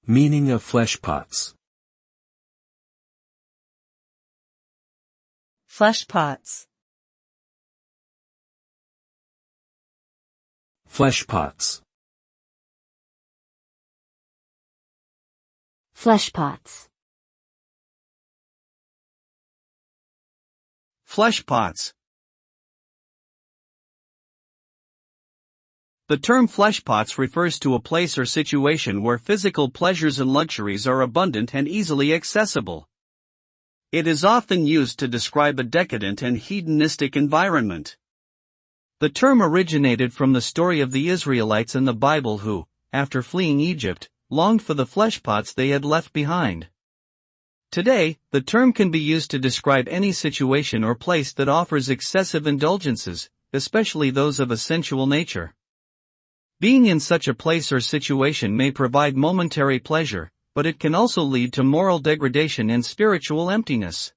Meaning of fleshpots. Fleshpots. Fleshpots. Fleshpots. Fleshpots. The term fleshpots refers to a place or situation where physical pleasures and luxuries are abundant and easily accessible. It is often used to describe a decadent and hedonistic environment. The term originated from the story of the Israelites in the Bible who, after fleeing Egypt, longed for the fleshpots they had left behind. Today, the term can be used to describe any situation or place that offers excessive indulgences, especially those of a sensual nature. Being in such a place or situation may provide momentary pleasure, but it can also lead to moral degradation and spiritual emptiness.